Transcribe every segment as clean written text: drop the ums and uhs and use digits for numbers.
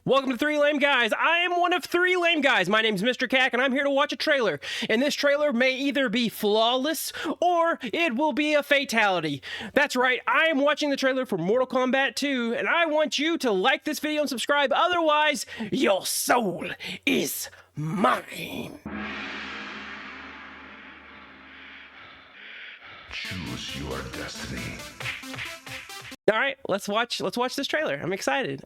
Welcome to Three Lame Guys. I am one of three lame guys. My name's Mr. Cack, and I'm here to watch a trailer. And this trailer may either be flawless, or it will be a fatality. That's right, I am watching the trailer for Mortal Kombat II, and I want you to like this video and subscribe. Otherwise, your soul is mine. Choose your destiny. All right, let's watch this trailer. I'm excited.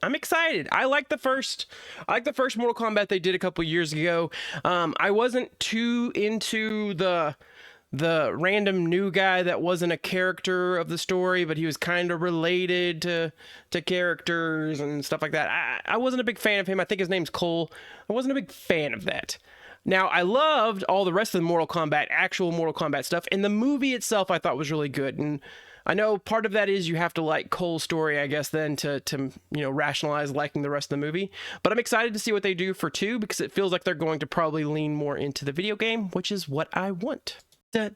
I like the first Mortal Kombat they did a couple years ago. I wasn't too into the random new guy that wasn't a character of the story, but he was kind of related to characters and stuff like that. I wasn't a big fan of him. I think his name's Cole. I wasn't a big fan of that. Now, I loved all the rest of the actual Mortal Kombat stuff, and the movie itself I thought was really good. And I know part of that is you have to like Cole's story, I guess, then to rationalize liking the rest of the movie. But I'm excited to see what they do for 2 because it feels like they're going to probably lean more into the video game, which is what I want. Mortal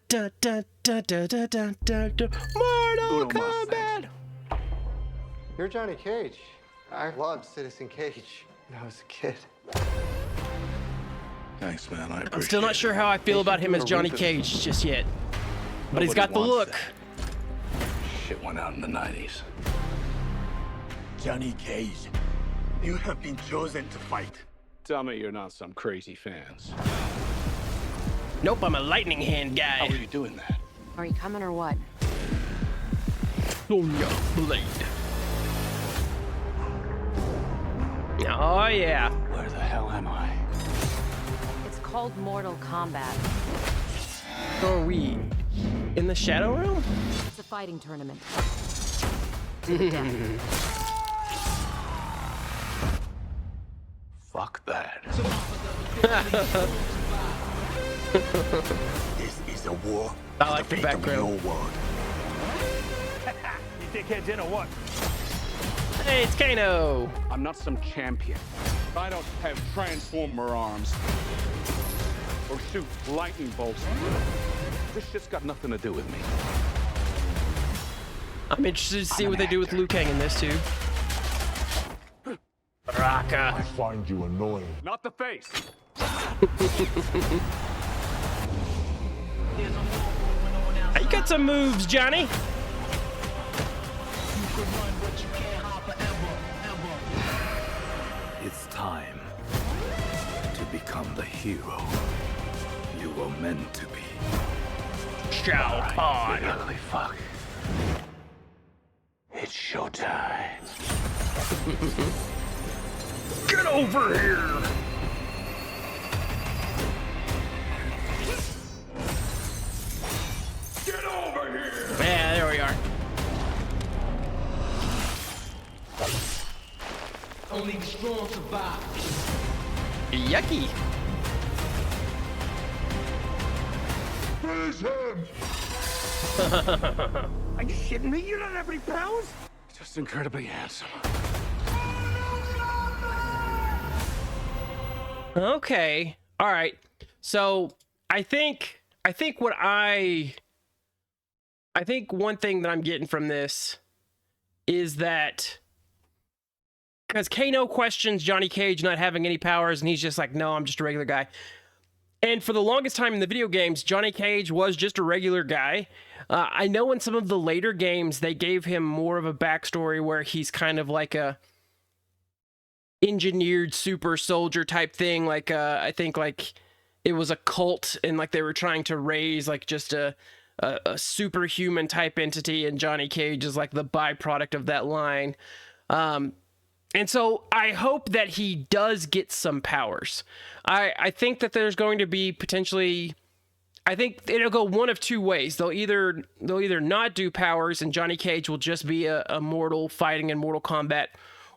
Kombat! You're Johnny Cage. I loved Citizen Cage when I was a kid. Thanks, man. I appreciate I'm still not sure how I feel about him as Johnny Cage just yet. But he's got the look. Shit went out in the 90s. Johnny Cage, you have been chosen to fight. Tell me you're not some crazy fans. Nope, I'm a lightning hand guy. How are you doing that? Are you coming or what? Sonya Blade. Oh yeah. Where the hell am I? It's called Mortal Kombat. Are we in the Shadow Realm? It's a fighting tournament. To the death. Fuck that. This is a war. I like the background. Your world. You dickheads in or what? Hey, it's Kano. I'm not some champion. I don't have transformer arms. Or shoot lightning bolts. This shit's got nothing to do with me. I'm interested to see what they do with Liu Kang in this too. Raka. I find you annoying. Not the face. You got some moves, Johnny. It's time to become the hero you were meant to be. Shao Kahn. Ugly fuck. It's showtime. Get over here. Get over here! Yeah, there we are. Only the strong survive. Yucky. Finish him! Are you shitting me? You don't have any powers? Just incredibly handsome. Okay. All right. So I think one thing that I'm getting from this is that because Kano questions Johnny Cage not having any powers, and he's just like, no, I'm just a regular guy. And for the longest time in the video games, Johnny Cage was just a regular guy. I know in some of the later games, they gave him more of a backstory where he's kind of like a engineered super soldier type thing. Like, I think like it was a cult and like they were trying to raise like just a superhuman type entity, and Johnny Cage is like the byproduct of that line. And so I hope that he does get some powers. I think that there's going to be potentially, I think it'll go one of two ways. They'll either not do powers and Johnny Cage will just be a mortal fighting in Mortal Kombat,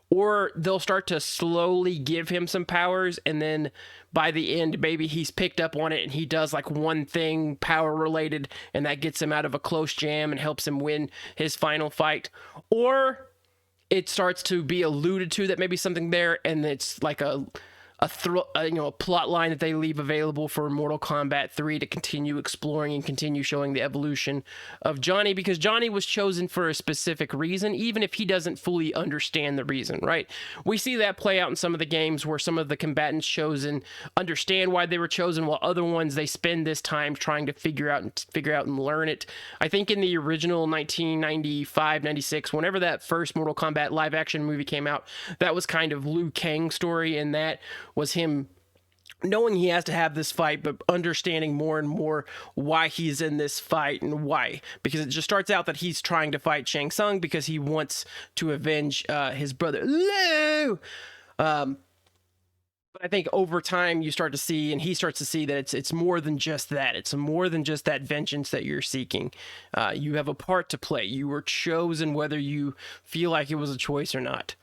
or they'll start to slowly give him some powers, and then by the end, maybe he's picked up on it and he does like one thing power related, and that gets him out of a close jam and helps him win his final fight. Or it starts to be alluded to that maybe something there, and it's like a a plot line that they leave available for Mortal Kombat 3 to continue exploring and continue showing the evolution of Johnny, because Johnny was chosen for a specific reason, even if he doesn't fully understand the reason, right? We see that play out in some of the games where some of the combatants chosen understand why they were chosen, while other ones, they spend this time trying to figure out and learn it. I think in the original 1995, 96, whenever that first Mortal Kombat live action movie came out, that was kind of Liu Kang's story, and that was him knowing he has to have this fight, but understanding more and more why he's in this fight and why. Because it just starts out that he's trying to fight Shang Tsung because he wants to avenge his brother Liu. But I think over time you start to see, and he starts to see, that it's more than just that. It's more than just that vengeance that you're seeking. You have a part to play. You were chosen whether you feel like it was a choice or not.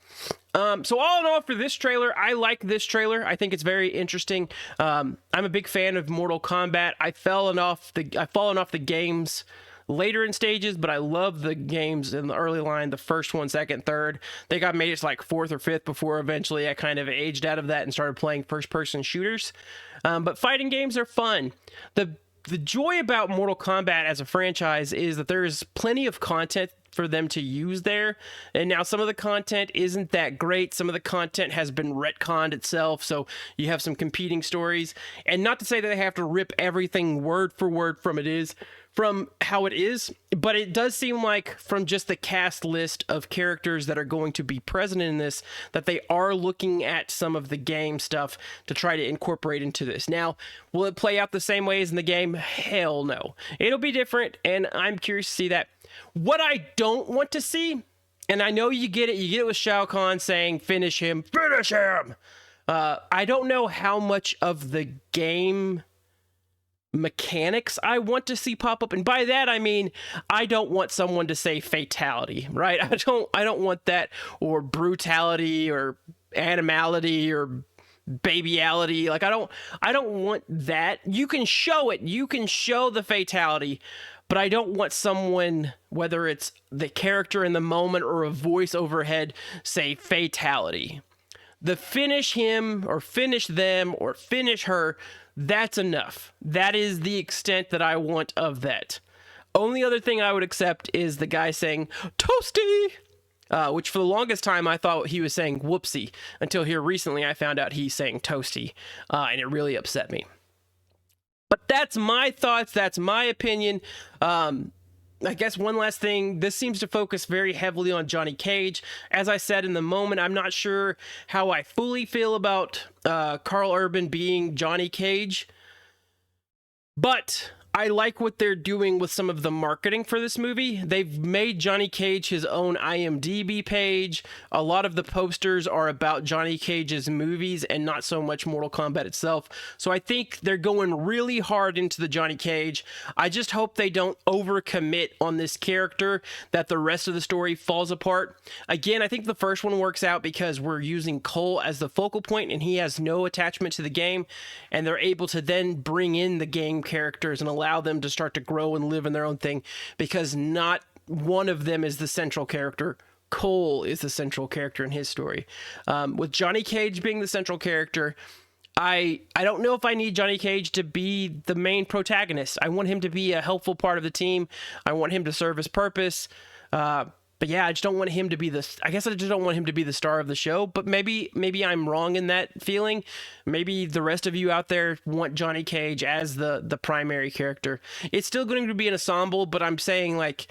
So all in all, for this trailer, I like this trailer. I think it's very interesting. I'm a big fan of Mortal Kombat. I've fallen off the games later in stages, but I love the games in the early line, the first one, second, third. I think I made it to like fourth or fifth before eventually I kind of aged out of that and started playing first-person shooters. But fighting games are fun. The joy about Mortal Kombat as a franchise is that there's plenty of content for them to use there, and now some of the content isn't that great. Some of the content has been retconned itself, so you have some competing stories. And not to say that they have to rip everything word for word from how it is, but it does seem like from just the cast list of characters that are going to be present in this, that they are looking at some of the game stuff to try to incorporate into this. Now, will it play out the same way as in the game? Hell no. It'll be different, and I'm curious to see that. What I don't want to see, and I know you get it with Shao Kahn saying, finish him. I don't know how much of the game mechanics I want to see pop up, and by that I mean I don't want someone to say fatality, right? I don't want that, or brutality, or animality, or babyality. Like I don't want that. You can show it, you can show the fatality, but I don't want someone, whether it's the character in the moment or a voice overhead, say fatality. The finish him or finish them or finish her, that's enough. That is the extent that I want of that. Only other thing I would accept is the guy saying toasty, which for the longest time I thought he was saying whoopsie, until here recently I found out he's saying toasty, and it really upset me. But that's my thoughts. That's my opinion. I guess one last thing, this seems to focus very heavily on Johnny Cage. As I said in the moment, I'm not sure how I fully feel about Karl Urban being Johnny Cage, but I like what they're doing with some of the marketing for this movie. They've made Johnny Cage his own IMDb page. A lot of the posters are about Johnny Cage's movies and not so much Mortal Kombat itself. So I think they're going really hard into the Johnny Cage. I just hope they don't overcommit on this character, that the rest of the story falls apart. Again, I think the first one works out because we're using Cole as the focal point and he has no attachment to the game, and they're able to then bring in the game characters and allow them to start to grow and live in their own thing, because not one of them is the central character. Cole is the central character in his story. With Johnny Cage being the central character, I don't know if I need Johnny Cage to be the main protagonist. I want him to be a helpful part of the team. I want him to serve his purpose. But yeah, I just don't want him to be I just don't want him to be the star of the show. But maybe I'm wrong in that feeling. Maybe the rest of you out there want Johnny Cage as the primary character. It's still going to be an ensemble, but I'm saying, like,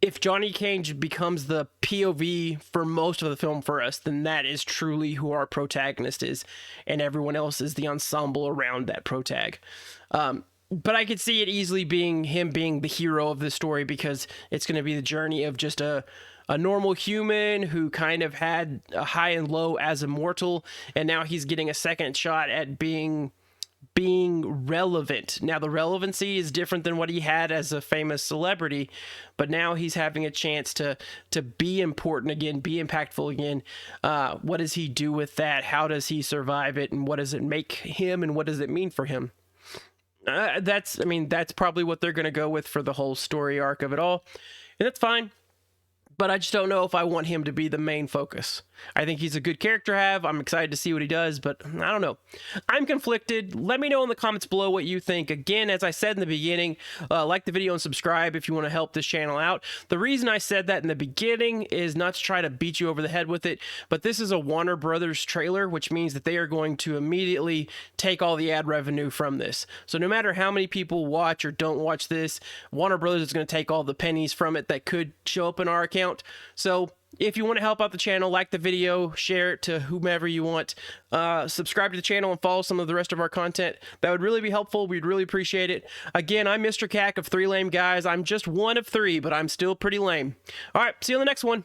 if Johnny Cage becomes the POV for most of the film for us, then that is truly who our protagonist is, and everyone else is the ensemble around that protag. But I could see it easily being him being the hero of the story, because it's going to be the journey of just a normal human who kind of had a high and low as a mortal, and now he's getting a second shot at being relevant. Now, the relevancy is different than what he had as a famous celebrity, but now he's having a chance to be important again, be impactful again. What does he do with that? How does he survive it? And what does it make him, and what does it mean for him? That's probably what they're going to go with for the whole story arc of it all. And that's fine. but I just don't know if I want him to be the main focus. I think he's a good character to have. I'm excited to see what he does, but I don't know. I'm conflicted. Let me know in the comments below what you think. Again, as I said in the beginning, like the video and subscribe if you want to help this channel out. The reason I said that in the beginning is not to try to beat you over the head with it, but this is a Warner Brothers trailer, which means that they are going to immediately take all the ad revenue from this. So no matter how many people watch or don't watch this, Warner Brothers is going to take all the pennies from it that could show up in our account. So if you want to help out the channel, like the video, share it to whomever you want, subscribe to the channel and follow some of the rest of our content. That would really be helpful. We'd really appreciate it. Again, I'm Mr. Cack of 3 Lame Guys. I'm just one of 3, but I'm still pretty lame. All right, see you on the next one.